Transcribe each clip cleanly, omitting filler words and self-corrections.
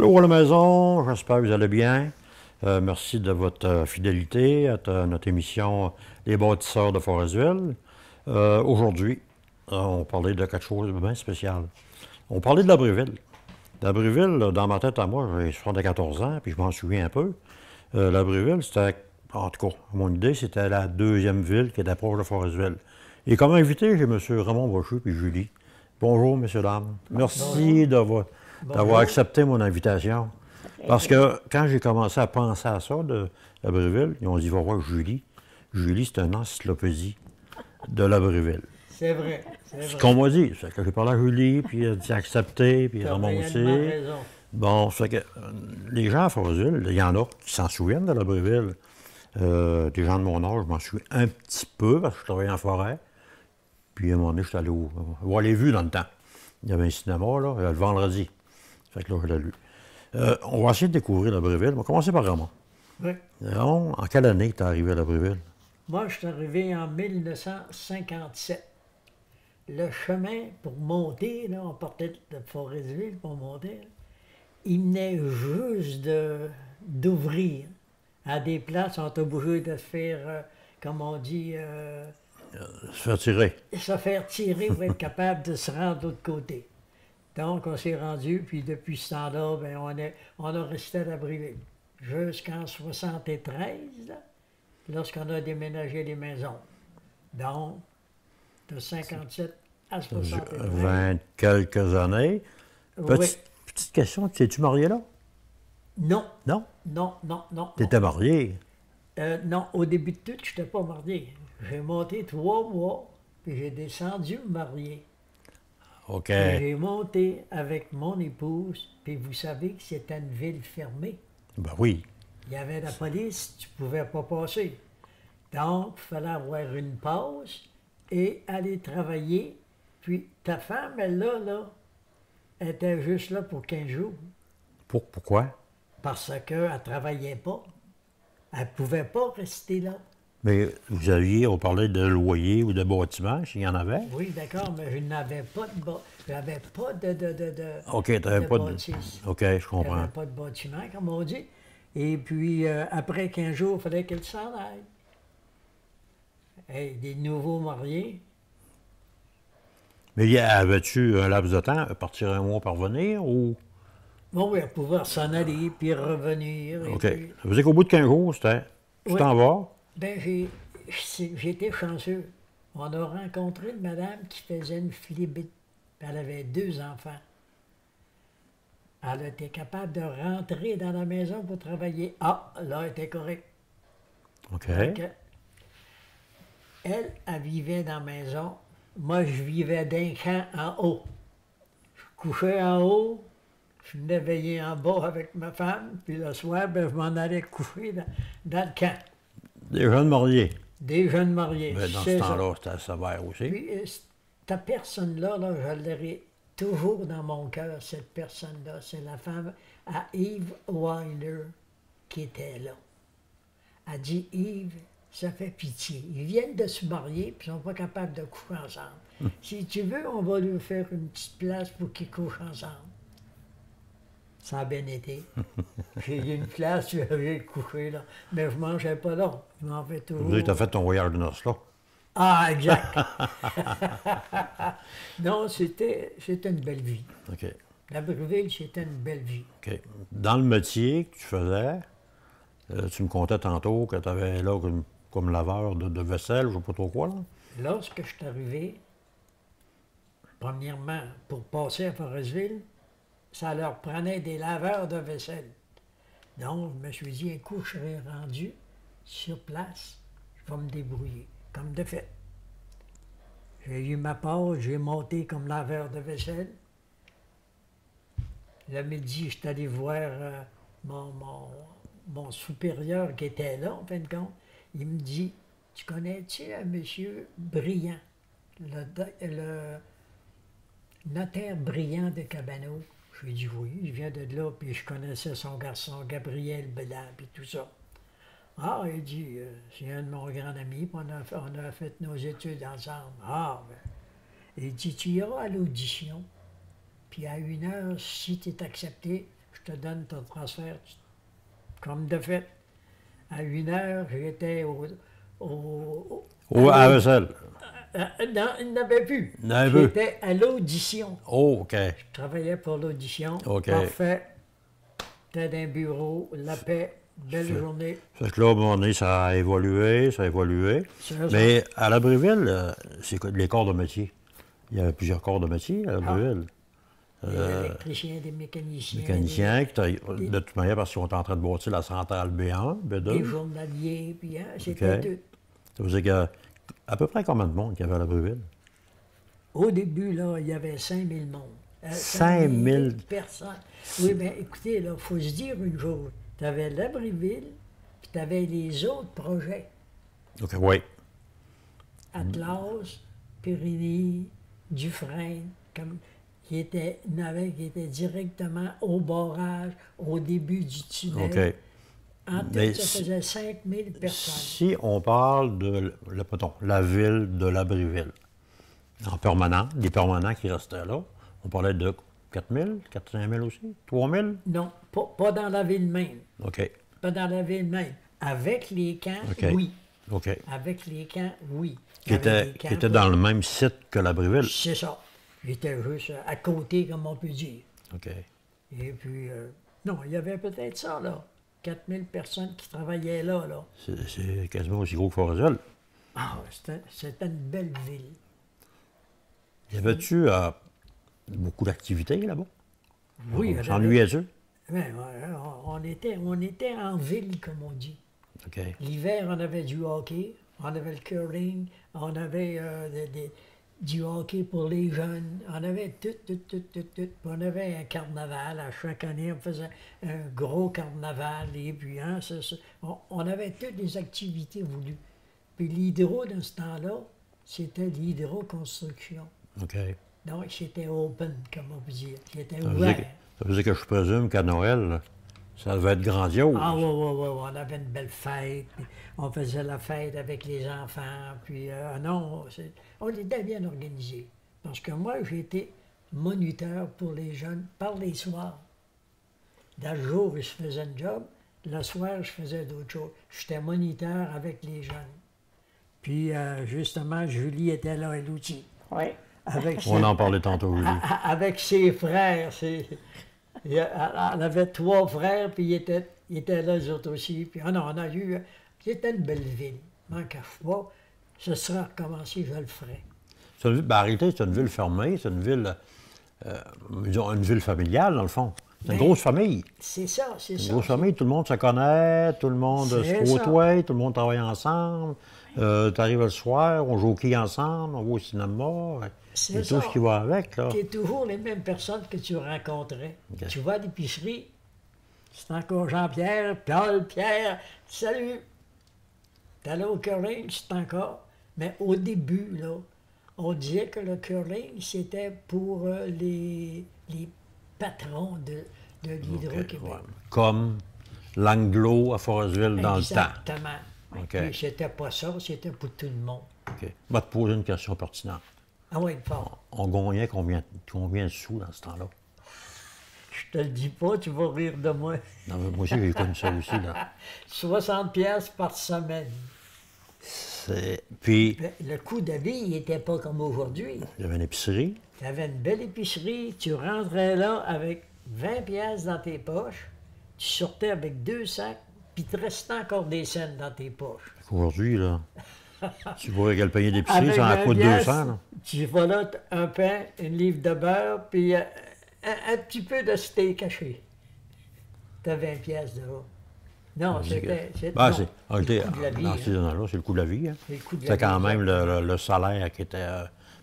Allô à la maison, j'espère que vous allez bien. Merci de votre fidélité à notre émission Les bâtisseurs de Forestville. Aujourd'hui, on parlait de quelque chose de bien spécial. On parlait de l'Abriville. L'Abriville, dans ma tête à moi, j'ai 74 ans, puis je m'en souviens un peu. L'Abriville, c'était, en tout cas, mon idée, c'était la deuxième ville qui était proche de Forestville. Et comme invité, j'ai M. Raymond Brochu puis Julie. Bonjour, messieurs, dames. Merci d'avoir accepté mon invitation. Parce que quand j'ai commencé à penser à ça, de l'Abriville, ils ont dit, va voir Julie. Julie, c'est une encyclopédie de l'Abriville. C'est vrai, c'est Ce vrai. qu'on m'a dit, c'est que j'ai parlé à Julie, puis elle a dit accepté, puis Tu as Raymond aussi. réellement raison. Bon, c'est que les gens à Forestville, il y en a qui s'en souviennent de l'Abriville. Des gens de mon âge, je m'en souviens un petit peu, parce que je travaillais en forêt. Puis à un moment donné, je suis allé voir les vues dans le temps. Il y avait un cinéma, là, le vendredi. Fait que là, je l'ai lu. On va essayer de découvrir l'Abriville. On va commencer par Raymond. Oui. Raymond, en quelle année tu es arrivé à l'Abriville? Moi, je suis arrivé en 1957. Le chemin pour monter, là, on partait de Forestville pour monter, là, il venait juste d'ouvrir. À des places, on était obligé de se faire, comme on dit, Se faire tirer. se faire tirer pour être capable de se rendre de l'autre côté. Donc, on s'est rendu, puis depuis ce temps-là, ben, on a resté à l'Abriville. Jusqu'en 73, là, lorsqu'on a déménagé les maisons. Donc, de 57 à 73. 20 quelques années. Oui. Petite question, t'es-tu marié là? Non, Non? non, non, non. T'étais marié. Non, au début de tout, je n'étais pas marié. J'ai monté 3 mois, puis j'ai descendu me marier. OK. Puis j'ai monté avec mon épouse, puis vous savez que c'était une ville fermée. Ben oui. Il y avait la police, tu ne pouvais pas passer. Donc, il fallait avoir une pause et aller travailler. Puis ta femme, elle là, elle était juste là pour 15 jours. Pourquoi? Parce qu'elle ne travaillait pas. Elle ne pouvait pas rester là. Mais on parlait de loyer ou de bâtiment, s'il y en avait. Oui, d'accord, mais je n'avais pas j'avais pas OK, t'avais de pas de... bâtisse. OK, je Il comprends. n'y avait pas de bâtiment, comme on dit. Et puis, après 15 jours, il fallait qu'elle s'en aille. Hey, des nouveaux mariés. Mais avais-tu un laps de temps, partir un mois, parvenir, ou... Bon, oui, pouvoir s'en aller, puis revenir. Et OK. puis, Ça veut dire qu'au bout de 15 jours, c'était... Tu oui. t'en vas. Ben, j'ai été chanceux. On a rencontré une madame qui faisait une flibite. Elle avait 2 enfants. Elle était capable de rentrer dans la maison pour travailler. Ah, là, elle était correcte. OK. Donc, elle vivait dans la maison. Moi, je vivais d'un camp en haut. Je couchais en haut, je venais veiller en bas avec ma femme, puis le soir, ben, je m'en allais coucher dans le camp. Des jeunes mariés. Des jeunes mariés. Mais dans ce c'est ça. temps-là, c'était sévère aussi. Puis, cette personne-là, là, je l'aurai toujours dans mon cœur, cette personne-là. C'est la femme à Yves Weiler qui était là. Elle dit, Yves, ça fait pitié. Ils viennent de se marier, puis ils ne sont pas capables de coucher ensemble. Si tu veux, on va lui faire une petite place pour qu'ils couchent ensemble. Ça a bien été. J'ai eu une place, j'ai couché là. Mais je ne mangeais pas là. Je m'en fais toujours. Vous avez fait ton voyage de noces là. Ah, exact. Non, c'était une belle vie. OK. L'Abriville, c'était une belle vie. OK. Dans le métier que tu faisais, tu me contais tantôt que tu avais là comme laveur de vaisselle, je ne sais pas trop quoi, là. Lorsque je suis arrivé, premièrement, pour passer à Forestville, ça leur prenait des laveurs de vaisselle. Donc, je me suis dit, un coup, je serais rendu sur place, je vais me débrouiller, comme de fait. J'ai eu ma pause, j'ai monté comme laveur de vaisselle. Le midi, je suis allé voir mon supérieur qui était là, en fin de compte. Il me dit, tu connais-tu un monsieur Briand, le notaire Briand de Cabano? Je lui ai dit oui, je viens de là, puis je connaissais son garçon, Gabriel Blanc, puis tout ça. Ah, il dit, c'est un de mon grand ami, puis on a fait nos études ensemble. Ah, ben. Il dit, tu iras à l'audition, puis à 1 heure, si tu es accepté, je je te donne ton transfert. Comme de fait, à 1 heure, j'étais À vaisselle. non, il n'avait plus. Il n'avait plus. J'étais à l'audition. Oh, OK. Je travaillais pour l'audition. OK. Parfait. J'étais dans un bureau, la paix, belle journée. Fait que là, à un moment donné, ça a évolué, ça a évolué. Mais à l'Abriville, c'est quoi, les corps de métier? Il y avait plusieurs corps de métier à l'Abriville. Des électriciens, des mécaniciens. Mécaniciens, de toute manière, parce qu'on est en train de bâtir la centrale B1, B2. Des journaliers, puis c'était tout. Ça veut dire qu'il y a à peu près combien de monde qu'il y avait à l'Abriville? Au début, là, il y avait 5000 monde. 5000 personnes. Oui, bien, écoutez, il faut se dire une chose. Tu avais l'Abriville, puis tu avais les autres projets. OK, oui. Atlas, Périni, Dufresne, comme qui étaient directement au barrage, au début du tunnel. OK. En tout, ça faisait 5000 personnes. Si on parle de la ville de l'Abriville, en permanent, les permanents qui restaient là, on parlait de 4 000, 5 000 aussi? 3 000? Non, pas dans la ville même. OK. Pas dans la ville même. Avec les camps, oui. OK. Avec les camps, oui. Qui était dans le même site que l'Abriville. C'est ça. J'étais juste à côté, comme on peut dire. OK. Et puis, non, il y avait peut-être ça, là. 4000 personnes qui travaillaient là. C'est quasiment aussi gros que Forest-Ville. Ah, c'était une belle ville. Y avait-tu beaucoup d'activités là-bas? Oui. S'ennuyait-tu? Oui, on était en ville, comme on dit. OK. L'hiver, on avait du hockey, on avait le curling, on avait du hockey pour les jeunes, on avait tout. On avait un carnaval. À chaque année, on faisait un gros carnaval. Et puis, on avait toutes les activités voulues. Puis l'hydro, dans ce temps-là, c'était l'hydroconstruction. OK. Donc, c'était open, comme on peut dire. C'était Ça ouvert. veut dire que je présume qu'à Noël, là, ça devait être grandiose. Ah, oui. On avait une belle fête. Puis on faisait la fête avec les enfants. Puis, non, on était bien organisés. Parce que moi, j'ai été moniteur pour les jeunes par les soirs. Dans le jour, je faisais un job. Le soir, je faisais d'autres choses. J'étais moniteur avec les jeunes. Puis, justement, Julie était là, elle aussi. Oui. On en parlait tantôt, Julie. Avec ses frères. Elle avait 3 frères, puis ils étaient là, les autres aussi. Puis, on a eu... C'était une belle ville. M'en cache pas. Ce sera recommencé, je le ferai. En réalité, c'est une ville fermée, c'est une ville, disons, une ville familiale, dans le fond. C'est une grosse famille. C'est ça, c'est ça. Une grosse famille, tout le monde se connaît, tout le monde se côtoie, tout le monde travaille ensemble. Tu arrives le soir, on joue au quai ensemble, on va au cinéma. C'est tout ce qui va avec, là. C'est toujours les mêmes personnes que tu rencontrais. Okay. Tu vas à l'épicerie, c'est encore Jean-Pierre, Paul, Pierre, salut. T'allais au curling, c'est encore. Mais au début, là, on disait que le curling, c'était pour les patrons de l'Hydro-Québec. Ouais. Comme l'Anglo à Forestville dans le temps. Exactement. Okay. C'était pas ça, c'était pour tout le monde. OK. Je vais te poser une question pertinente. Ah oui, fort. On gagnait combien de sous dans ce temps-là? Je te le dis pas, tu vas rire de moi. Non, mais moi aussi, j'ai connu ça aussi, là. 60 pièces par semaine. Puis... Le coût de vie, il n'était pas comme aujourd'hui. Il y avait une épicerie. Tu avais une belle épicerie, tu rentrais là avec 20 pièces dans tes poches, tu sortais avec 2 sacs, puis il te restait encore des cents dans tes poches. Aujourd'hui, là, tu vois quel panier d'épicerie, ça en coûte 200, là. Tu vas là, un pain, une livre de beurre, puis un petit peu de steak haché. Tu as 20 pièces de là. Non, c'était... c'est le coût de la vie. Hein. C'était quand même le salaire qui était...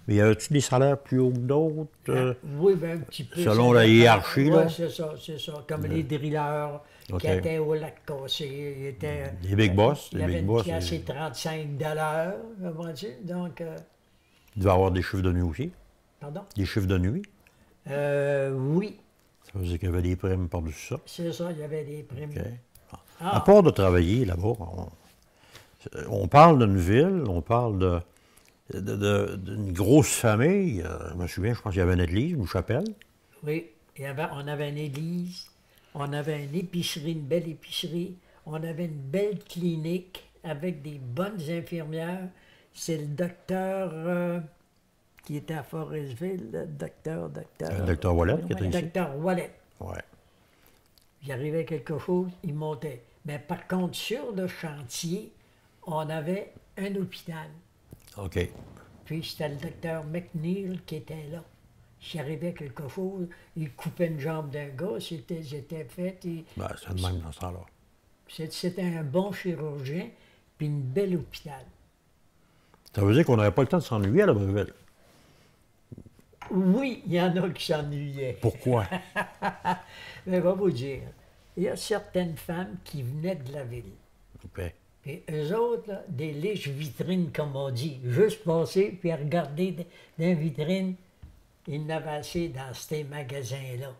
mais y avait-tu des salaires plus hauts que d'autres? Oui, bien un petit peu. Selon la hiérarchie, là? Oui, c'est ça. Comme les drilleurs qui étaient au lac cassé. Les big boss. Il y avait une pièce et 35 $, donc... Il devait y avoir des chiffres de nuit aussi. Pardon? Des chiffres de nuit? Oui. Ça veut dire qu'il y avait des primes par-dessus ça? C'est ça, il y avait des primes. Okay. À part de travailler là-bas, on parle d'une ville, on parle d'une grosse famille. Je me souviens, je pense qu'il y avait une église, une chapelle. Oui, on avait une église, On avait une épicerie, une belle épicerie. On avait une belle clinique avec des bonnes infirmières. C'est le docteur qui était à Forestville, le docteur. Le docteur Wallet qui était Le ici. docteur Wallet. Ouais. Il arrivait quelque chose, il montait. Mais par contre, sur le chantier, on avait un hôpital. OK. Puis c'était le docteur McNeil qui était là. S'il arrivait quelque chose, il coupait une jambe d'un gars, c'était fait. Ben, c'est le même dans ce temps-là. C'était un bon chirurgien, puis une belle hôpital. Ça veut dire qu'on n'avait pas le temps de s'ennuyer à la Breville. Oui, il y en a qui s'ennuyaient. Pourquoi? Mais va vous dire, il y a certaines femmes qui venaient de la ville. OK. Et eux autres, là, des liches vitrines, comme on dit, juste passer puis regarder dans les vitrines, ils n'avaient assez dans ces magasins-là.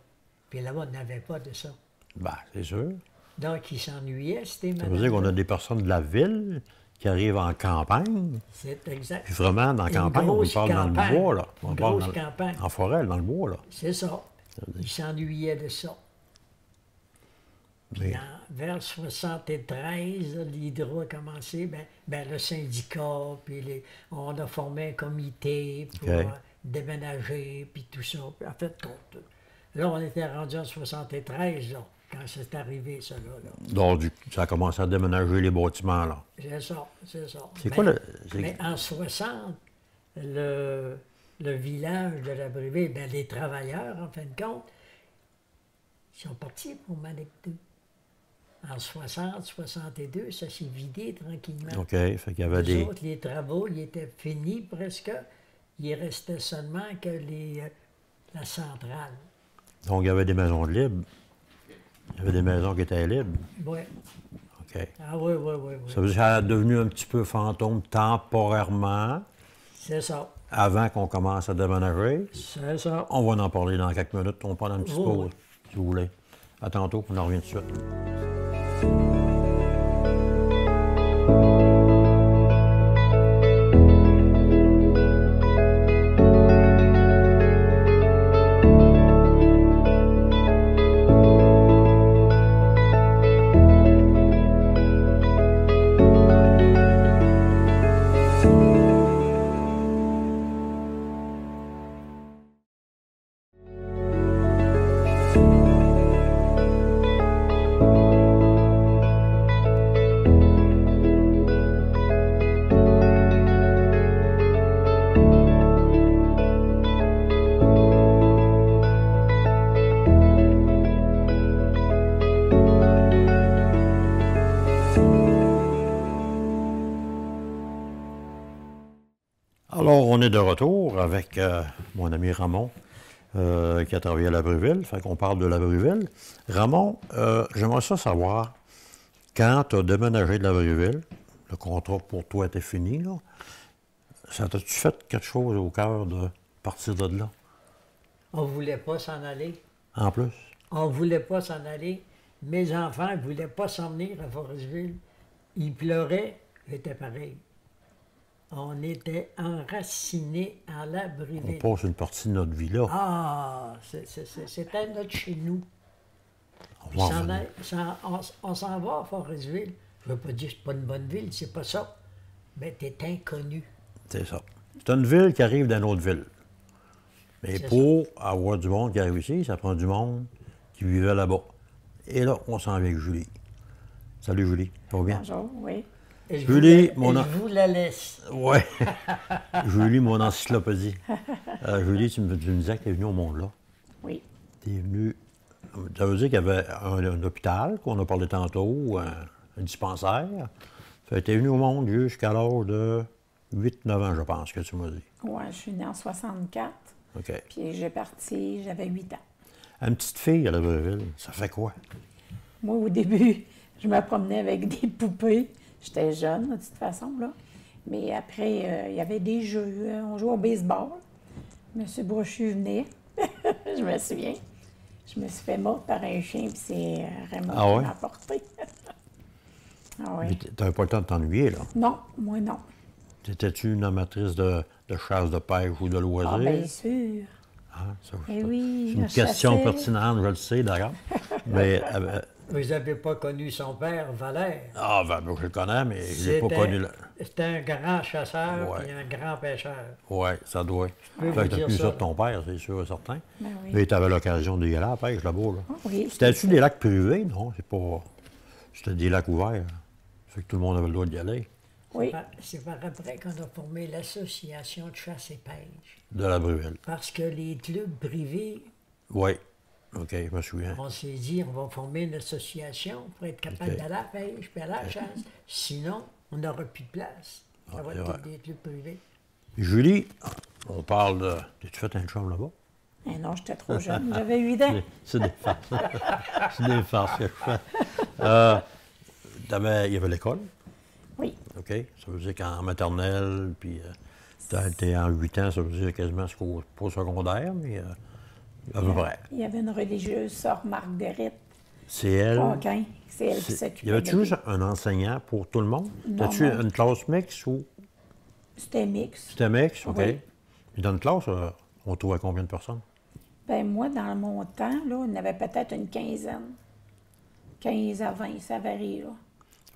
Puis là-bas, ils n'avaient pas de ça. Ben, c'est sûr. Donc, ils s'ennuyaient, ces Ça madames. veut dire qu'on a des personnes de la ville qui arrivent en campagne. C'est exact. Puis vraiment, dans la Une campagne, on grosse parle dans le campagne. bois, là. On Une parle grosse dans, campagne. en forêt, dans le bois, là. C'est ça. Ils s'ennuyaient de ça. Mais- Puis vers 73, l'Hydro a commencé, le syndicat, puis on a formé un comité pour OK. déménager, puis tout ça. Puis en fait, là, on était rendu en 73, là, quand c'est arrivé, ça, là. Donc, ça a commencé à déménager les bâtiments, là. C'est ça, c'est ça. C'est quoi le... c'est- Mais en 60, le village de la Breville, les travailleurs, en fin de compte, ils sont partis pour Manectou. En 60, 62, ça s'est vidé tranquillement. OK, fait qu'il y avait Les des... autres, les travaux, ils étaient finis presque. Il restait seulement que la centrale. Donc, il y avait des maisons libres. Il y avait des maisons qui étaient libres. Oui. OK. Ah oui, oui, oui, oui. Ça veut dire que ça a devenu un petit peu fantôme temporairement C'est ça. avant qu'on commence à déménager. C'est ça. On va en parler dans quelques minutes. On prend une petite Oui, pause, oui. si vous voulez. À tantôt, on en revient tout de suite. Alors, on est de retour avec mon ami Ramon, qui a travaillé à la Breville. Fait qu'on parle de la Breville. Ramon, j'aimerais ça savoir, quand tu as déménagé de la Breville, le contrat pour toi était fini, là, ça t'a-tu fait quelque chose au cœur de partir de là, On ne voulait pas s'en aller. en plus? On ne voulait pas s'en aller. Mes enfants ne voulaient pas s'en venir à Forestville. Ils pleuraient, j'étais pareil. On était enracinés à la On Breville. passe une partie de notre vie là. Ah, c'était notre chez nous. On Puis va en s'en revenir. on s'en va à Forestville. Je ne veux pas dire que c'est pas une bonne ville, c'est pas ça. Mais t'es inconnu. C'est ça. C'est une ville qui arrive d'une autre ville. Mais C'est pour avoir du monde qui arrive ici, ça prend du monde qui vivait là-bas. Et là, on s'en vient avec Julie. Salut Julie, ça va bien? Bonjour, oui. Et je Julie, vous la- mon et je vous la laisse. Ouais. Julie, mon encyclopédie. Julie, tu me disais que tu es venue au monde là. Oui. Tu es venue. Ça veut dire qu'il y avait un hôpital, qu'on a parlé tantôt, un dispensaire. Tu es venu au monde jusqu'à l'âge de 8-9 ans, je pense, que tu m'as dit. Ouais, je suis née en 64, OK. puis j'ai parti, j'avais 8 ans. Une petite fille à la Breville, ça fait quoi? Moi, au début, je me promenais avec des poupées. J'étais jeune, de toute façon, là. Mais après, il y avait des jeux. On jouait au baseball. M. Brochu venait. Je me souviens. Je me suis fait mordre par un chien, puis c'est Raymond Ah ouais? qui m'a porté. Ah Mais oui. tu n'avais pas le temps de t'ennuyer, là. Non, moi, non. Étais-tu une amatrice de chasse, de pêche ou de loisirs? Ah, bien sûr. Ah, ça, Eh oui, c'est une je question chassais. pertinente, je le sais, d'accord. Mais, Vous n'avez pas connu son père, Valère. ah, ben, moi, je le connais, mais je l'ai pas connu là. C'était un grand chasseur Ouais. et un grand pêcheur. Oui, ça doit. peux Fait vous que t'as dire plus ça, ça de là. ton père, c'est sûr et certain. Ben oui. Mais tu avais l'occasion d'y aller à la pêche là-bas, là. Ah oui, C'était-tu des lacs privés? Non, c'est pas. C'était des lacs ouverts. Fait que tout le monde avait le droit d'y aller. Oui, C'est par après qu'on a formé l'association de chasse et pêche. De la Bruville. Parce que les clubs privés, Oui. OK, je me souviens. on s'est dit, on va former une association pour être capable Ok. d'aller à la pêche puis à la chasse. Sinon, on n'aura plus de place. Ça Ah, va c'est être vrai. tous des clubs privés. Julie, on parle de. T'as-tu fait un chum là-bas? eh non, j'étais trop jeune. J'avais 8 ans. C'est des farces. C'est des farces que je fais. Il y avait l'école, Oui, OK? Ça veut dire qu'en maternelle, puis t'es en 8 ans, ça veut dire quasiment pas secondaire, mais à peu près. il y avait une religieuse, sœur Marguerite C'est elle. Paquin. C'est elle qui Y s'occupait avait-tu de juste un enseignant pour tout le monde? Non, As-tu non. une classe mixte ou C'était mix. c'était mixte? OK. Oui. Et dans une classe, on trouvait combien de personnes? Ben moi, dans mon temps, là, il y en avait peut-être une quinzaine. 15 à 20, ça varie, là.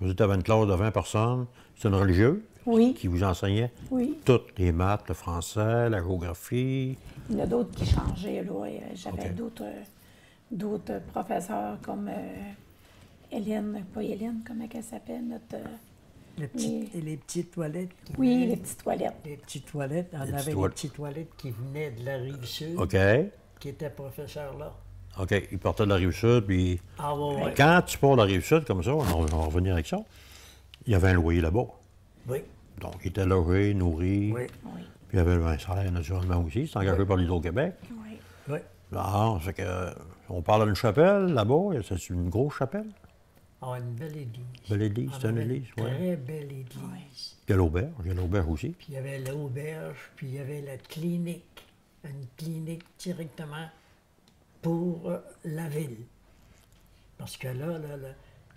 Vous étiez une classe de 20 personnes. C'est une religieuse Oui, qui vous enseignait oui. toutes les maths, le français, la géographie. Il y en a d'autres qui changeaient, là. J'avais OK. d'autres professeurs comme Hélène, pas Hélène, comment elle s'appelle, notre... Les petites toilettes. oui, les petites toilettes. Les petites toilettes. On Les avait petites des toilettes. petites toilettes qui venaient de la rive sud, OK. qui étaient professeurs là. OK. Il partait de la rive sud, puis Ah ouais, ouais. quand tu pars de la rive sud, comme ça, on va revenir avec ça, il y avait un loyer là-bas. Oui, Donc, il était logé, nourri. oui, Oui, Puis il y avait un salaire naturellement aussi. C'est engagé par l'Hydro-Québec. oui. oui. Ah, ça fait que, on parle d'une chapelle là-bas. C'est une grosse chapelle. Ah, une belle église. Belle église, On c'est une avait église, oui. Très belle église. Il y a l'auberge. Il y a l'auberge aussi. Puis il y avait l'auberge, puis il y avait la clinique. Une clinique directement pour la ville. Parce que là,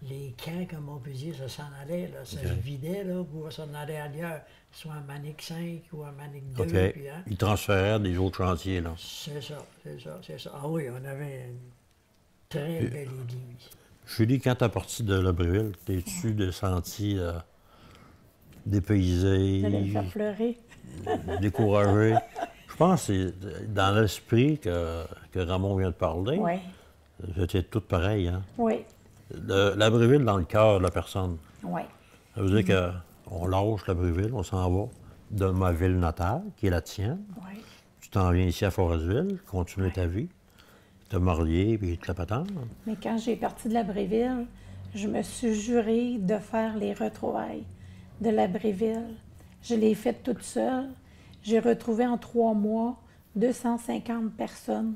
les camps, comme on peut dire, ça s'en allait, là, ça OK. se vidait là, pour s'en aller ailleurs, soit à Manic 5 ou à Manic 2. OK. Puis, hein, Ils transféraient des autres chantiers, là. c'est ça, c'est ça, c'est ça. Ah oui, on avait une très belle église. Julie, quand t'es parti de Labreville, t'es-tu de senti dépaysé, J'allais me faire pleurer. découragé? Je pense que c'est dans l'esprit que Ramon vient de parler. Oui, Vous étiez toutes pareilles, hein? oui, Labreville dans le cœur de la personne. oui. Ça veut dire qu'on lâche Labreville, on s'en va de ma ville natale, qui est la tienne. Oui. Tu t'en viens ici à Forestville, continuer ta vie, te marier, puis te la patente. Mais quand j'ai parti de l'Abréville, je me suis juré de faire les retrouvailles de l'Abréville. Je l'ai fait toute seule. J'ai retrouvé en 3 mois 250 personnes.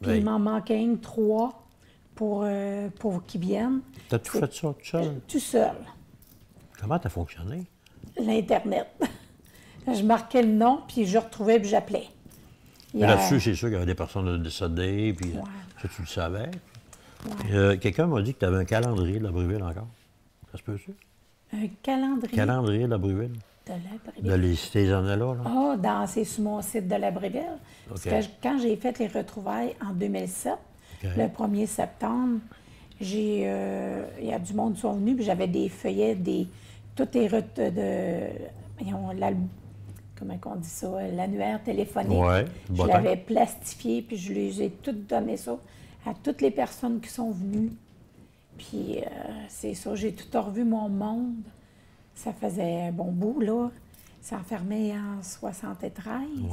Puis Oui. il m'en manquait une 3 pour qu'ils viennent. T'as tout fait ça tout seul? Tout seul. Comment t'as fonctionné? L'Internet. Je marquais le nom, puis je retrouvais, puis j'appelais. Il y Mais a- là-dessus, c'est sûr qu'il y avait des personnes décédées, puis Ouais. ça, tu le savais. Ouais. Quelqu'un m'a dit que tu avais un calendrier de la Bruville encore. Ça se peut-tu? Un calendrier Calendrier de la Bruville. de l'Abréville. De ces années-là, là. Ah, c'est sur mon site de l'Abréville. Parce OK. que quand j'ai fait les retrouvailles en 2007, OK. le 1er septembre, il y a du monde qui sont venus, puis j'avais des feuillets, toutes les voyons, comment on dit ça, l'annuaire téléphonique. Ouais, Je bottin. l'avais plastifié, puis je les ai toutes donné ça à toutes les personnes qui sont venues. Puis c'est ça, j'ai tout revu mon monde. Ça faisait un bon bout, là. Ça fermé en 73. Ouais.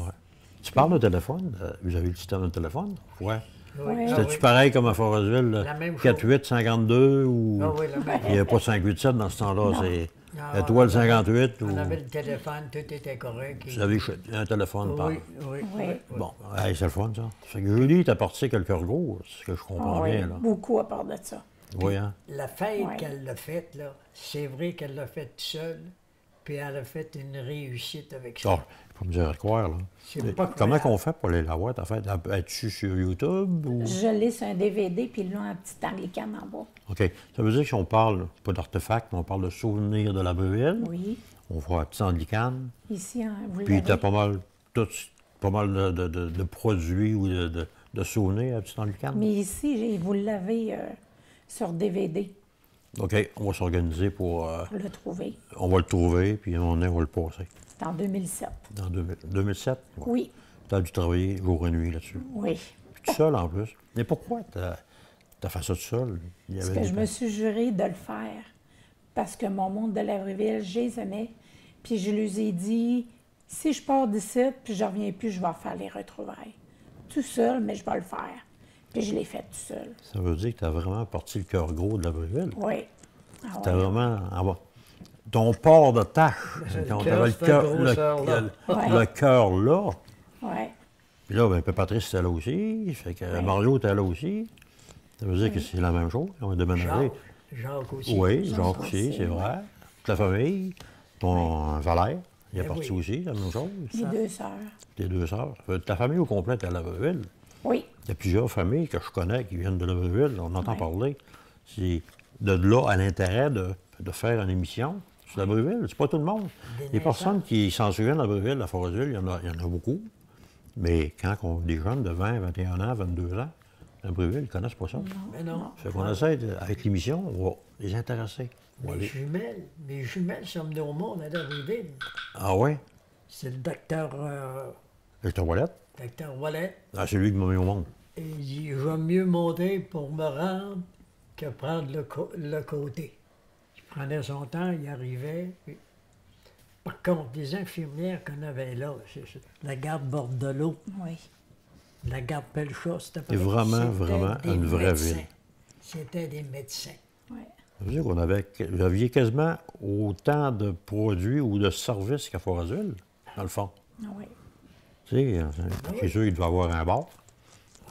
Tu parles de téléphone? Vous avez le système de téléphone? Ouais. Ouais. Ah C'était-tu oui. pareil comme à Forestville? La même chose. 4852 ou. Ah oui, la même Il n'y avait pas 587 dans ce temps-là. C'est Non, étoile 58 ou. On avait le téléphone, tout était correct. Vous avez un téléphone par. Oui, oui, Oui. oui. Bon, hey, c'est le fun, ça. Ça fait que Julie, t'as parti quelques gros, c'est ce que je comprends Ah oui, bien, là. beaucoup à part de ça. Oui, hein? La fête Ouais. qu'elle l'a faite, là, c'est vrai qu'elle l'a faite seule, puis elle a fait une réussite avec ça. Oh, faut me dire à croire, là. C'est Mais pas comment croyable. qu'on fait pour aller la voir, ta fête? Es-tu sur YouTube ou. Je l'ai sur un DVD, puis là, un petit anglicane en bas. OK. Ça veut dire que si on parle, pas d'artefacts, mais on parle de souvenirs de la Bruville, Oui. on voit un petit anglicane, Ici, hein, vous puis l'avez. t'as pas mal de produits ou de de souvenirs à Petit-Anglicane? Mais ici, vous l'avez sur DVD OK, on va s'organiser pour... pour le trouver. on va le trouver, puis on va le passer. C'est en 2007. Dans 2007? Ouais. Oui, Tu as dû travailler jour et nuit là-dessus. oui. Puis tout seul, en plus. Mais pourquoi tu as fait ça tout seul? Il y Parce avait que des je me suis juré de le faire. Parce que mon monde de Labreville, je les aimais. Puis je leur ai dit, si je pars d'ici, puis je reviens plus, je vais faire les retrouvailles. Tout seul, mais je vais le faire. Puis je l'ai fait tout seul. Ça veut dire que tu as vraiment parti le cœur gros de la Breville. Oui. Ah Tu as ouais. vraiment... ton port de tâche. Quand cœur, t'avais c'est un gros sort, là. le cœur là. Oui. Puis là, ben, Patrice était là aussi. Fait que Mario était là aussi. Ça veut dire que c'est la même chose. On a déménagé. Jacques aussi. Oui, Jacques Jacques aussi, aussi, c'est oui. vrai. Toute la famille. Ton Valère, il est Eh parti oui. aussi, la même chose. Les deux sœurs. Tes deux sœurs. Ta famille au complet est à Labreville. Oui. Il y a plusieurs familles que je connais qui viennent de Labreville. On entend Oui. parler. C'est de là à l'intérêt de faire une émission sur Labreville. C'est pas tout le monde. Des Les personnes qui s'en souviennent de Labreville, à Forest-Ville, il y en a beaucoup. Mais quand on des jeunes de 20, 21 ans, 22 ans, Labreville, ils ne connaissent pas ça. Mais non. Fait qu'on essaie, avec l'émission, on va les intéresser. On va Mes jumelles sommes au monde à Labreville. Ah ouais? C'est le docteur Victor Wallet? Wallet. Ah, c'est lui qui m'a mis au monde. Et il dit, je vais mieux monter pour me rendre que prendre le côté. Il prenait son temps, il arrivait. Par contre, les infirmières qu'on avait là, la garde Bordelot, Oui. la garde Pelchat, c'était C'est vraiment, c'était vraiment des une vraie médecins. ville. C'était des médecins. Oui. Ça veut dire qu'on avait, vous aviez quasiment autant de produits ou de services qu'à Forest-Ville, dans le fond. Ah oui. Tu sais, c'est sûr qu'il devait avoir un bar,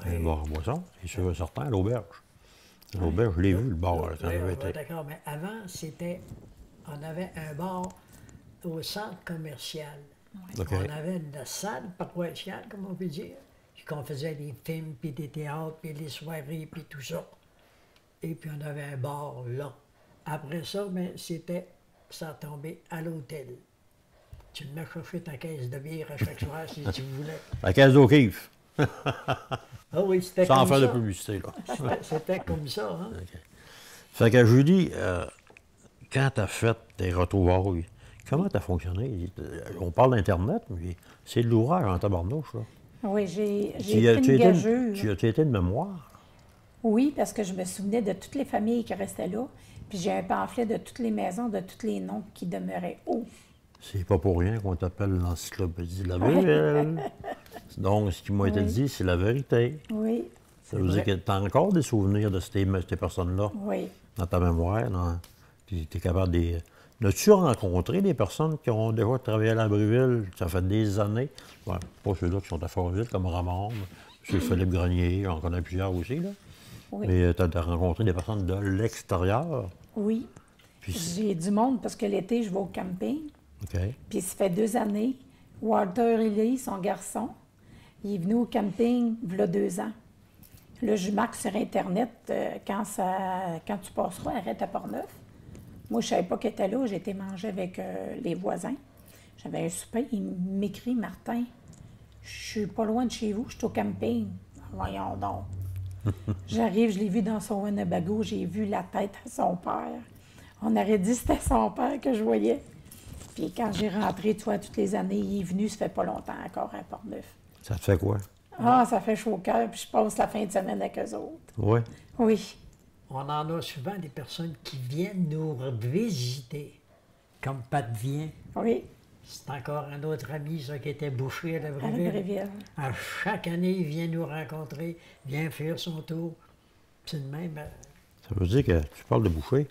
un bar en boisson, c'est sûr et certain, l'auberge. L'auberge, je l'ai vu, le bar, quand Oui, j'avais ouais, été. d'accord, mais avant, on avait un bar au centre commercial. OK. On avait une salle paroissiale, comme on peut dire, puis qu'on faisait des films, puis des théâtres, puis des soirées, puis tout ça. Et puis on avait un bar là. Après ça, ben, ça tombait à l'hôtel. Tu venais chercher ta caisse de bière à chaque soir si tu voulais. La caisse d'O'Keeffe, Ah oui, c'était sans comme faire ça. de publicité, là. C'était comme ça, hein? Fait que Julie, quand tu as fait tes retrouvailles, comment tu as fonctionné? On parle d'Internet, mais c'est de l'ouvrage en tabarnouche, là. Oui, j'ai Tu as- pris tu une as été- gageure. tu as été de mémoire. Oui, parce que je me souvenais de toutes les familles qui restaient là. Puis j'ai un pamphlet de toutes les maisons, de tous les noms qui demeuraient hauts. C'est pas pour rien qu'on t'appelle l'encyclopédie de la Breville. Donc, ce qui m'a été Oui. dit, c'est la vérité. Oui, Ça veut dire que tu as encore des souvenirs de ces personnes-là oui. dans ta mémoire. Tu es capable de... As-tu rencontré des personnes qui ont déjà travaillé à la Breville? Ça fait des années. Ouais, pas ceux-là qui sont à Fortville, comme Ramon, M. Philippe Grenier, j'en connais plusieurs aussi. Là. Oui. Mais tu as rencontré des personnes de l'extérieur. Oui. Puis, J'ai du monde parce que l'été, je vais au camping. OK. Puis ça fait 2 années. Walter Ely, son garçon, il est venu au camping il y a 2 ans. Là, je marque sur Internet quand tu passeras, arrête à Portneuf. Moi, je ne savais pas qu'il était là. J'ai été manger avec les voisins. J'avais un souper. Il m'écrit, Martin, je suis pas loin de chez vous, je suis au camping. Voyons donc. J'arrive, je l'ai vu dans son Winnebago, j'ai vu la tête à son père. On aurait dit que c'était son père que je voyais. Puis quand j'ai rentré, tu vois, toutes les années, il est venu, ça fait pas longtemps encore à Portneuf. Ça te fait quoi? Ah, ça fait chaud au cœur, puis je passe la fin de semaine avec eux autres. Oui. Oui, On en a souvent des personnes qui viennent nous visiter, comme Pat vient. oui, C'est encore un autre ami, ça, qui était bouché à la à Vraie-Ville. Labreville. À chaque année, il vient nous rencontrer, vient faire son tour. C'est de même. Ça veut dire que tu parles de boucher.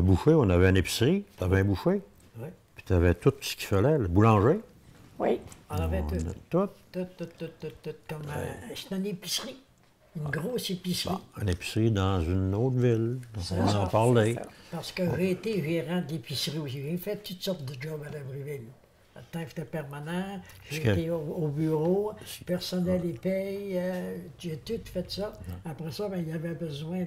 Boucher, on avait une épicerie, tu avais un boucher, Oui. puis tu avais tout ce qu'il fallait, le boulanger. Oui, On avait On tout. a tout. Tout. Comme c'est une épicerie. Une grosse épicerie. Une épicerie dans une autre ville. On en ça, parlait. c'est ça. Parce que j'ai été gérant d'épicerie aussi. J'ai fait toutes sortes de jobs à la Vraie-Ville. Le temps que j'étais permanent, j'ai Parce que- été au bureau, personnel et paye, j'ai tout fait ça. Après ça, ben, il y avait besoin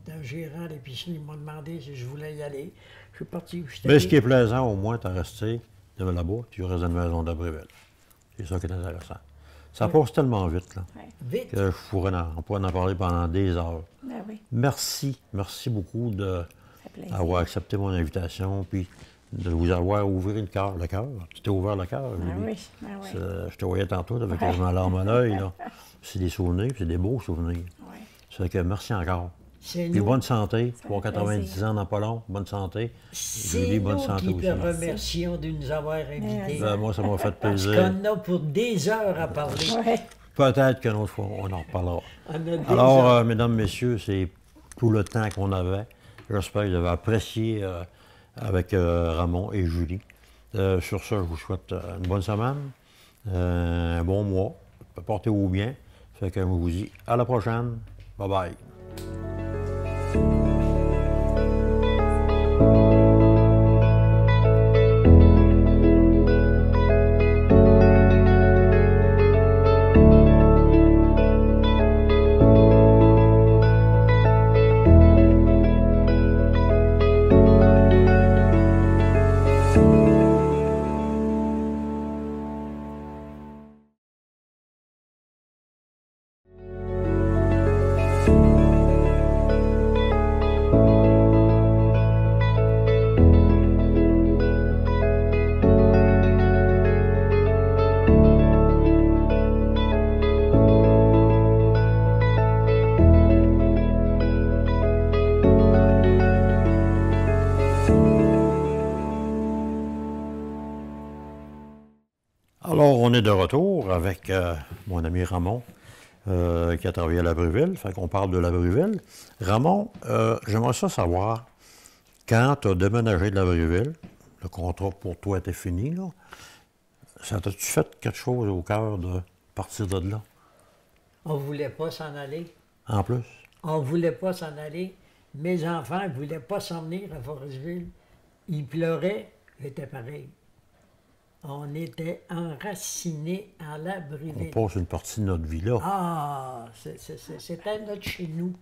d'un gérant d'épicerie. Il m'a demandé si je voulais y aller. Je suis parti. Je suis Mais allé. ce qui est plaisant, au moins, tu es resté là-bas, tu restes dans une maison d'Abreville. C'est ça qui est intéressant. Ça passe tellement vite, là, Ouais. Vite. que on pourrait en parler pendant des heures. Ben oui, Merci beaucoup ça fait plaisir. d'avoir accepté mon invitation, puis de vous avoir ouvert le cœur. Tu t'es ouvert le cœur, Ben Julie. oui, ben oui. Je te voyais tantôt, tu avais Ouais. quasiment la larme à l'œil, là. C'est des souvenirs, puis c'est des beaux souvenirs. Ouais. Ça fait que merci encore. C'est Puis nous, bonne santé, Ça pour fait 90 plaisir. ans dans pas long, bonne santé. c'est Julie, bonne nous santé qui aussi. te remercions de nous avoir invités. Ben, moi, ça m'a fait Parce plaisir. qu'on a pour des heures à parler. Ouais. Peut-être qu'une autre fois, on en reparlera. On a des Alors, heures. mesdames, messieurs, c'est tout le temps qu'on avait. J'espère que vous avez apprécié avec Ramon et Julie. Sur ce, je vous souhaite une bonne semaine, un bon mois. Portez-vous bien. Fait que je vous dis à la prochaine. Bye bye. Alors, on est de retour avec mon ami Ramon, qui a travaillé à Labrueville. Fait qu'on parle de Labrueville. Ramon, j'aimerais ça savoir, quand tu as déménagé de Labrueville, le contrat pour toi était fini, là, ça t'a-tu fait quelque chose au cœur de partir de là, On ne voulait pas s'en aller. en plus? On ne voulait pas s'en aller. Mes enfants ne voulaient pas s'en venir à Forestville. Ils pleuraient, j'étais pareil. On était enracinés à On Labrueville. passe une partie de notre vie là. Ah, c'était notre chez nous.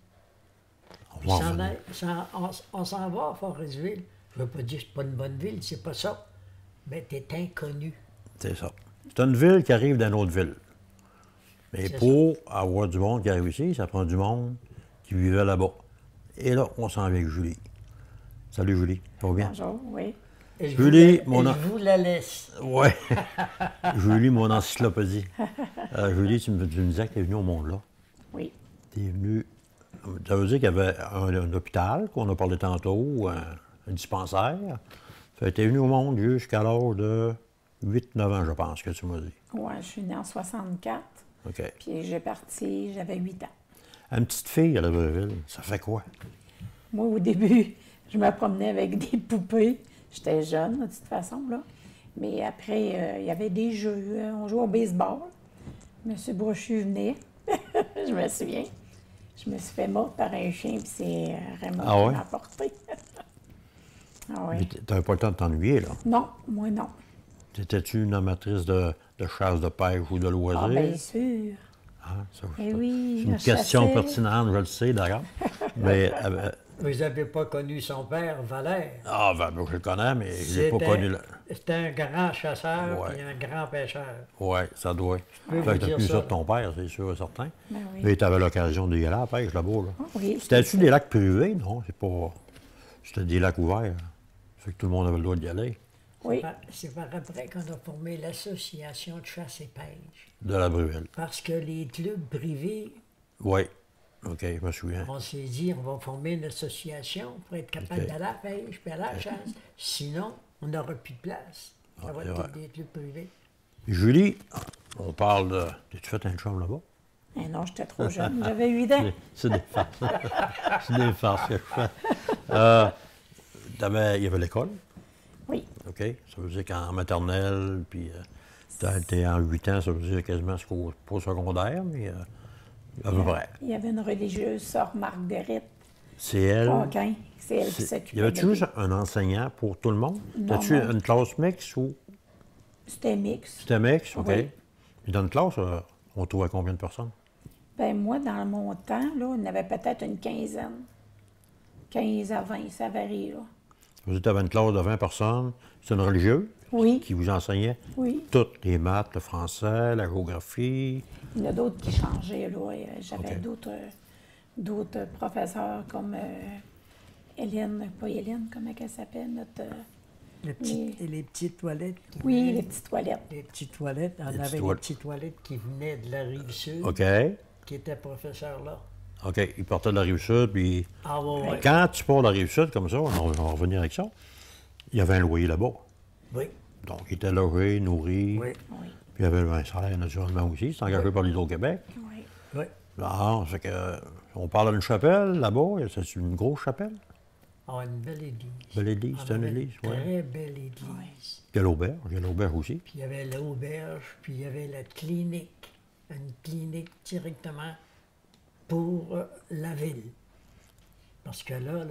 On Puis va en s'en revenir. on s'en va à Forestville. Je ne veux pas dire que c'est pas une bonne ville, c'est pas ça. Mais t'es inconnu. C'est ça. C'est une ville qui arrive d'une autre ville. Mais C'est pour avoir du monde qui arrive ici, ça prend du monde qui vivait là-bas. Et là, on s'en vient avec Julie. Salut Julie, ça va bien? Bonjour, oui. Et Julie, vous mon je vous la laisse. Ouais. Julie, mon encyclopédie. Julie, tu me disais que tu es venue au monde là. Oui. Tu es venue. Ça veut dire qu'il y avait un hôpital, qu'on a parlé tantôt, un dispensaire. Tu es venue au monde jusqu'à l'âge de 8-9 ans, je pense, que tu m'as dit. Ouais, je suis née en 64, OK. puis j'ai parti, j'avais 8 ans. Une petite fille à Labreuville, ça fait quoi? Moi, au début, je me promenais avec des poupées. J'étais jeune, de toute façon, là. Mais après, il y avait des jeux. On jouait au baseball. M. Brochu venait. Je me souviens. Je me suis fait mordre par un chien, puis c'est Raymond Ah ouais? qui m'a emporté. Ah Mais oui. tu n'avais pas le temps de t'ennuyer, là. Non, moi non. Étais-tu une amatrice de chasse, de pêche ou de Ah, loisirs? bien sûr. Ah, ça, Eh oui, c'est une je question chassais. pertinente, je le sais, d'accord. Mais, Vous n'avez pas connu son père, Valère. ben, je le connais, mais je l'ai pas connu là. C'était un grand chasseur Ouais. et un grand pêcheur. Oui, ça doit. peux Fait vous que t'as dire plus ça. ça de ton père, c'est sûr et certain. Ben oui. Mais tu avais l'occasion d'y aller à la pêche là-bas, là. Ah oui, C'était-tu des lacs privés? Non, c'est pas. C'était des lacs ouverts. Fait que tout le monde avait le droit d'y aller. Oui, C'est par après qu'on a formé l'association de chasse et pêche. De la Bruelle. Parce que les clubs privés, Oui. OK, je me souviens. on s'est dit, on va former une association pour être capable Ok. d'aller à la pêche puis à la chasse. Sinon, on n'aura plus de place. Ça va c'est être vrai. des clubs privés. Julie, on parle de. T'as-tu fait un chum là-bas? eh non, j'étais trop jeune. J'avais 8 ans. C'est des farces. C'est des farces que je fais. Il y avait l'école, Oui, OK? Ça veut dire qu'en maternelle, puis t'es en 8 ans, ça veut dire quasiment pas au secondaire, mais à peu près. il y avait une religieuse, sœur Marguerite C'est elle. Paquin. C'est elle qui Y s'occupait avait-tu de juste un enseignant pour tout le monde? Non, T'as-tu non. une classe mixte ou C'était mix. c'était mixte? OK. Oui. Puis dans une classe, on trouvait combien de personnes? Ben moi, dans mon temps, là, on avait peut-être une quinzaine. 15 à 20, ça varie, là. Ça veut dire que tu avais une classe de 20 personnes. C'est une religieuse? Oui. qui vous enseignait Oui. toutes les maths, le français, la géographie. Il y en a d'autres qui changeaient, là. J'avais OK. d'autres professeurs comme Hélène, pas Hélène, comment elle s'appelle, notre... Les petites toilettes. Oui, les petites toilettes. Les petites toilettes. On Les petites avait les toilettes. petites toilettes qui venaient de la rive sud, OK. qui étaient professeurs là. OK. Il partait de la Rive-Sud, puis Ah ouais, ouais. quand tu pars de la Rive-Sud, comme ça, on va revenir avec ça, il y avait un loyer là-bas. Oui, Donc, il était logé, nourri, oui, Oui, puis il y avait un salaire naturellement aussi. C'est engagé par l'Hydro-Québec. oui. oui. Ah, c'est que, on parle d'une chapelle là-bas, c'est une grosse chapelle. Ah, une belle église. Belle église, On c'est une avait église, oui. Très belle église. Il y a l'auberge aussi. Puis il y avait l'auberge, puis il y avait la clinique. Une clinique directement pour la ville. Parce que là,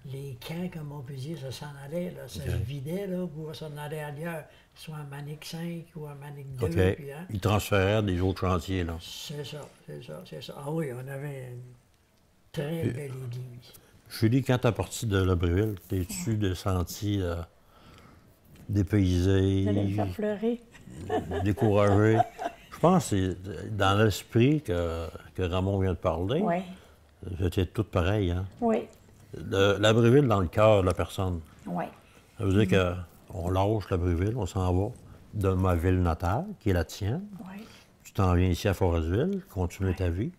les camps, comme on peut dire, ça s'en allait, là, ça OK. se vidait là, pour s'en aller ailleurs, soit à Manic 5 ou à Manic 2. OK. Puis, hein, Ils transféraient des autres chantiers, là. c'est ça, c'est ça, c'est ça. Ah oui, on avait une très belle église. Julie, quand t'es parti de Labréville, t'es-tu senti dépaysé, J'allais me faire pleurer. découragé? Je pense que c'est dans l'esprit que Ramon vient de parler. Oui, C'était tout pareil, hein? oui, Labréville dans le cœur de la personne. oui. Ça veut dire qu'on lâche Labréville, on s'en va de ma ville natale, qui est la tienne. Oui. Tu t'en viens ici à Forestville, continuer ta vie,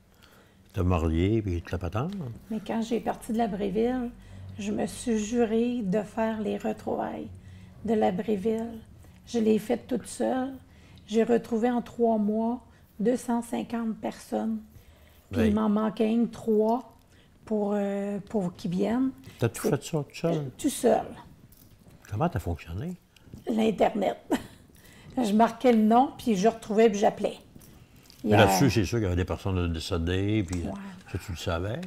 te marier, puis te la patente. Mais quand j'ai parti de l'Abréville, je me suis juré de faire les retrouvailles de l'Abréville. Je l'ai fait toute seule. J'ai retrouvé en 3 mois 250 personnes. Puis Oui. il m'en manquait une 3 pour qu'ils viennent. T'as tout fait ça tout seul? Tout seul. Comment t'as fonctionné? L'Internet. Je marquais le nom, puis je retrouvais, puis j'appelais. Mais là-dessus, c'est sûr qu'il y avait des personnes décédées, puis ça, tu le savais.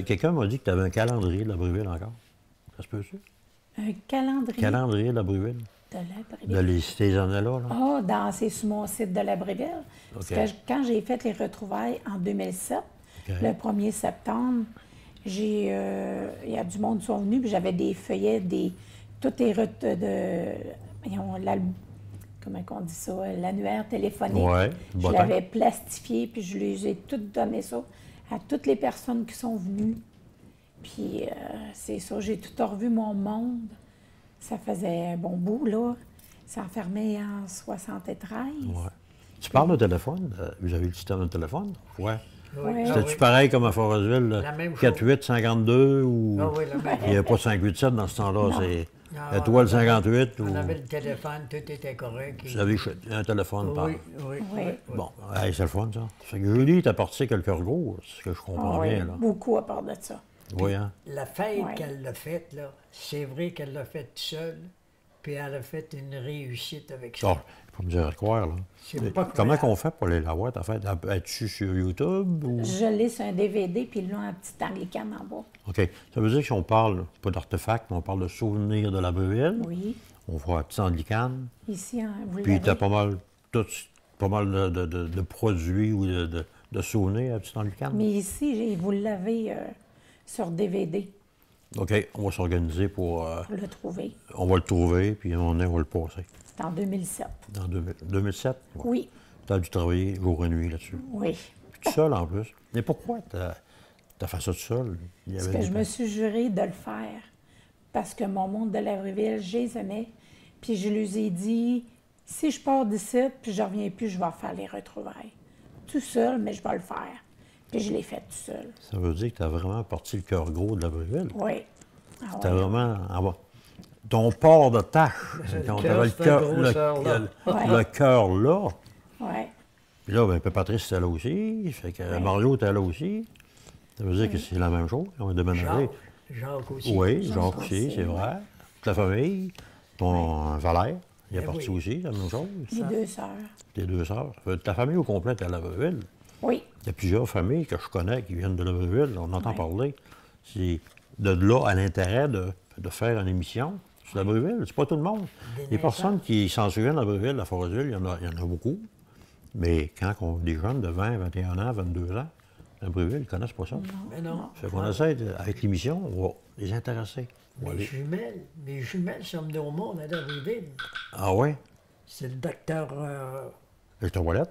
Quelqu'un m'a dit que tu avais un calendrier de Labréville encore. Ça se peut-tu? Un calendrier Calendrier de Labréville. de l'Abréville. De ces années-là, là. Ah, c'est sur mon site de l'Abréville. Parce que quand j'ai fait les retrouvailles en 2007, OK. le 1er septembre, il y a du monde qui sont venus, puis j'avais des feuillets, toutes les comment on dit ça, l'annuaire téléphonique. Ouais, Je bottin. l'avais plastifié, puis je les ai toutes donné ça à toutes les personnes qui sont venues. Puis c'est ça, j'ai tout revu mon monde. Ça faisait un bon bout, là. Ça a fermé en 73. Ouais. Tu parles de téléphone? Vous avez le système de téléphone? Ouais. Ouais. Ah C'était-tu oui. pareil comme à Forestville? La même chose. 48, 52 ou... Ah oui, la même Il n'y avait pas 587 dans ce temps-là. C'est Non, étoile 58 On ou... avait le téléphone, tout était correct. Vous avez un téléphone par... Oui, oui, Oui. oui. Bon, hey, c'est le fun, ça. Ça fait que Julie est partie avec le cœur gros, c'est ce que je comprends Ah oui, bien, là. beaucoup à part de ça. Oui, hein? La fête Ouais. qu'elle l'a faite, là, c'est vrai qu'elle l'a faite seule, puis elle a fait une réussite avec ça. Oh, faut me dire à croire, là. C'est pas Comment croyable. qu'on fait pour aller la voir, ta fête? Es-tu sur YouTube ou... Je l'ai sur un DVD, puis ils l'ont en petite anglicane en bas. OK. Ça veut dire que si on parle, pas d'artefacts, mais on parle de souvenirs de la Breville, Oui. on fera un petit anglicane, Ici, hein, vous puis l'avez. t'as pas mal de produits ou de souvenirs à petit anglicane. Mais ici, vous l'avez sur DVD OK, on va s'organiser pour... pour le trouver. on va le trouver, puis on va le passer. C'est en 2007. Dans 2007? Ouais. Oui, Tu as dû travailler jour et nuit là-dessus. oui. Puis tout seul en plus. Mais pourquoi t'as fait ça tout seul? Il y Parce avait que des je me suis juré de le faire. Parce que mon monde de l'Avril, je les aimais. Puis je lui ai dit, si je pars d'ici, puis je reviens plus, je vais faire les retrouvailles. Tout seul, mais je vais le faire. Puis je l'ai fait tout seul. Ça veut dire que tu as vraiment parti le cœur gros de la Breville. Oui. Ah Tu ouais. vraiment en bas. Ton port de tâche. Quand cœur, t'avais c'est un grosseur, là. le cœur là. Ouais. Puis là, ben, Patrice était là aussi. Fait que Mario était là aussi. Ça veut dire que c'est la même chose. On a déménagé. Jacques aussi. Oui, Jacques Jacques aussi, aussi, c'est oui. vrai. Toute la famille. Ton Valère, il est Ben parti oui. aussi, la même chose. Les 2 sœurs. Tes 2 sœurs. Ta famille au complet est à la Breville. Oui. Il y a plusieurs familles que je connais qui viennent de Labréville, on entend Ouais. parler. C'est de là à l'intérêt de faire une émission sur Labréville. C'est pas tout le monde. Les personnes qui s'en souviennent de Labréville, à Forestville, il y en a beaucoup. Mais quand on a des jeunes de 20, 21 ans, 22 ans, à Bruville, ils ne connaissent pas ça. Mais non. Fait qu'on essaie, avec l'émission, on va les intéresser. On va Mes les- jumelles sont venues au monde à Bruville. Ah ouais? C'est le docteur Victor Wallet?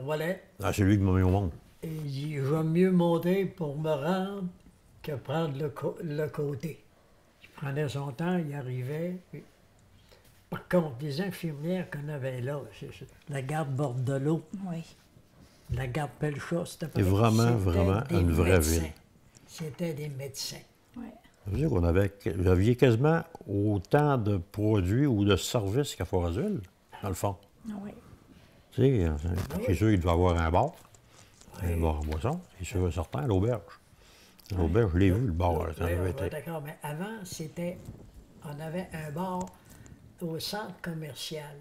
Wallet. Ah, c'est lui qui m'a mis au monde. Et il dit, je vais mieux monter pour me rendre que prendre le côté. Il prenait son temps, il arrivait. Par contre, les infirmières qu'on avait là, la garde Bordelot, Oui. la garde Pelchat, c'était C'est vraiment, c'était vraiment des une vraie médecins. ville. C'était des médecins. Oui. Ça veut dire qu'on avait, vous aviez quasiment autant de produits ou de services qu'à Forestville, dans le fond. Oui. Tu sais, c'est sûr qu'il devait avoir un bar, un bar à boisson, c'est sûr et certain, à l'auberge. À l'auberge, je l'ai vu, le bar, quand Oui, j'avais ouais, été. d'accord, mais avant, on avait un bar au centre commercial.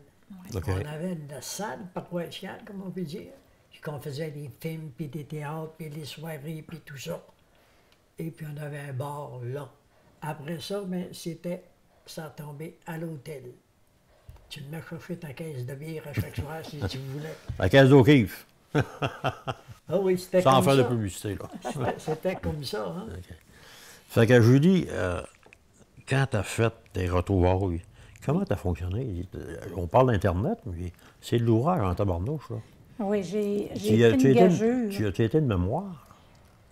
OK. On avait une salle paroissiale, comme on peut dire, puis qu'on faisait des films, puis des théâtres, puis des soirées, puis tout ça. Et puis on avait un bar là. Après ça, ben, ça tombait à l'hôtel. Tu me chercher ta caisse de bière à chaque soir si tu voulais. La caisse d'O'Keeffe, Ah oui, c'était sans comme faire de ça. publicité, là. C'était comme ça, hein? Fait que Julie, quand tu as fait tes retrouvailles, comment tu as fonctionné? On parle d'Internet, mais c'est de l'ouvrage en tabarnouche, là. Oui, j'ai Tu as pris une été, gageure. tu as été de mémoire.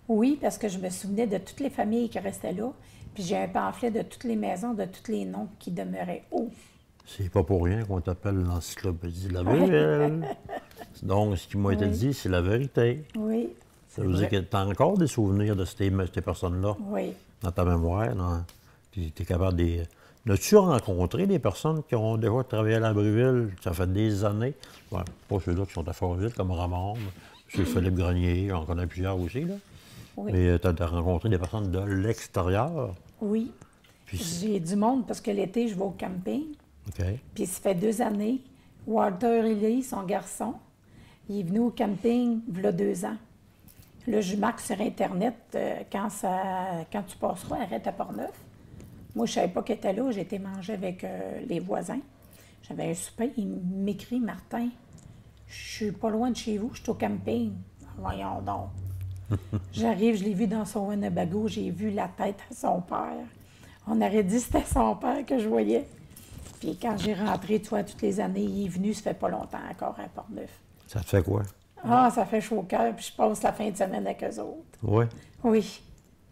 Oui, parce que je me souvenais de toutes les familles qui restaient là. Puis j'ai un pamphlet de toutes les maisons, de tous les noms qui demeuraient hauts. C'est pas pour rien qu'on t'appelle l'encyclopédie de la Bruville. Donc, ce qui m'a été Oui. dit, c'est la vérité. Oui, Ça veut dire que tu as encore des souvenirs de ces personnes-là oui. dans ta mémoire. Puis tu es capable de... As-tu rencontré des personnes qui ont déjà travaillé à la Bruville? Ça fait des années. Ouais, pas ceux-là qui sont à Fortville, comme Ramon, M. Philippe Grenier, j'en connais plusieurs aussi. Là. Oui. Mais tu as rencontré des personnes de l'extérieur. Oui. Puis, J'ai du monde parce que l'été, je vais au camping. OK. Puis ça fait 2 années. Walter Ely, son garçon, il est venu au camping il y a 2 ans. Là, je marque sur Internet quand tu passeras, arrête à Portneuf. Moi, je ne savais pas qu'il était là. J'ai été manger avec les voisins. J'avais un souper. Il m'écrit, Martin, je suis pas loin de chez vous, je suis au camping. Voyons donc. J'arrive, je l'ai vu dans son Winnebago, j'ai vu la tête à son père. On aurait dit que c'était son père que je voyais. Puis quand j'ai rentré, tu vois, toutes les années, il est venu, ça fait pas longtemps encore à Portneuf. Ça te fait quoi? Ah, ça fait chaud au cœur, puis je passe la fin de semaine avec eux autres. Oui. Oui,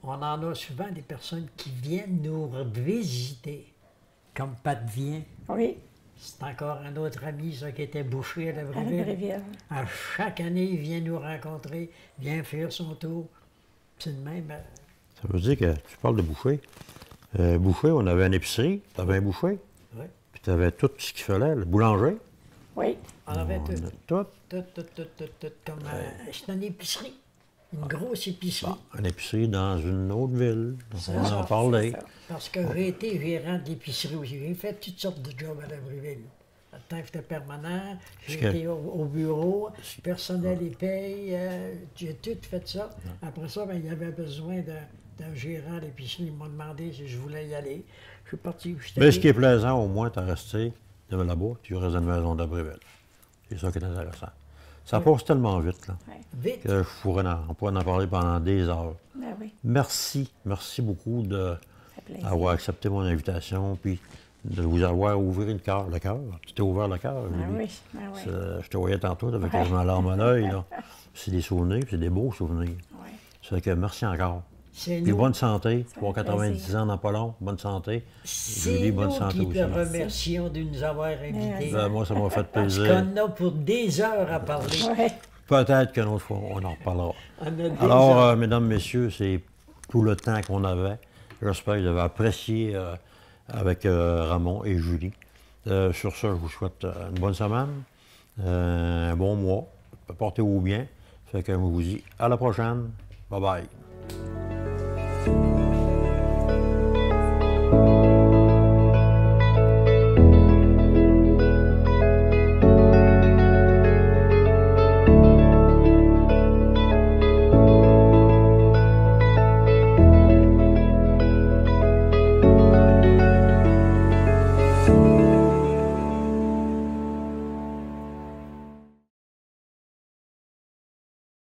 On en a souvent des personnes qui viennent nous visiter, comme Pat vient. oui, C'est encore un autre ami, ça, qui était bouché à la à la Bréville. Bréville. À chaque année, il vient nous rencontrer, vient faire son tour. C'est de même. Ça veut dire que tu parles de boucher. Boucher, on avait une épicerie, tu avais un boucher, Oui. puis tu avais tout ce qu'il fallait, le boulanger. Oui, On avait On tout. a tout. Tout. Comme c'est une épicerie. Une grosse épicerie. Une épicerie dans une autre ville. C'est On ça, en parlait. c'est ça. Parce que j'ai été gérant d'épicerie aussi. J'ai fait toutes sortes de jobs à la Bréville. Le temps que j'étais permanent, j'ai Parce que- été au bureau, personnel et paye, j'ai tout fait ça. Après ça, ben, il y avait besoin d'un gérant d'épicerie. Ils m'ont demandé si je voulais y aller. Je suis parti où j'étais. Mais ce qui est plaisant, au moins, tu as resté là-bas, tu restes dans une maison de Bréville. C'est ça qui est intéressant. Ça passe tellement vite, là, ouais. Vite. que on pourrait en parler pendant des heures. Ben oui, Merci beaucoup ça fait plaisir. d'avoir accepté mon invitation, puis de vous avoir ouvert le cœur. Tu t'es ouvert le cœur, Ben Julie. oui, ben oui. Je te voyais tantôt avec quasiment larme à l'œil. là. C'est des souvenirs, puis c'est des beaux souvenirs. Ouais. Ça fait que merci encore. C'est Puis nous, bonne santé, Ça pour fait 90 plaisir. ans dans pas long. Bonne santé. c'est Julie, bonne nous santé qui aussi. te remercions de nous avoir invités. Moi, ça m'a fait Parce plaisir. qu'on a pour des heures à parler. Ouais. Peut-être qu'une autre fois, on en reparlera. On a des Alors, heures. mesdames, messieurs, c'est tout le temps qu'on avait. J'espère que vous avez apprécié avec Ramon et Julie. Sur ce, je vous souhaite une bonne semaine, un bon mois. Portez-vous bien. Fait que je vous dis à la prochaine. Bye bye.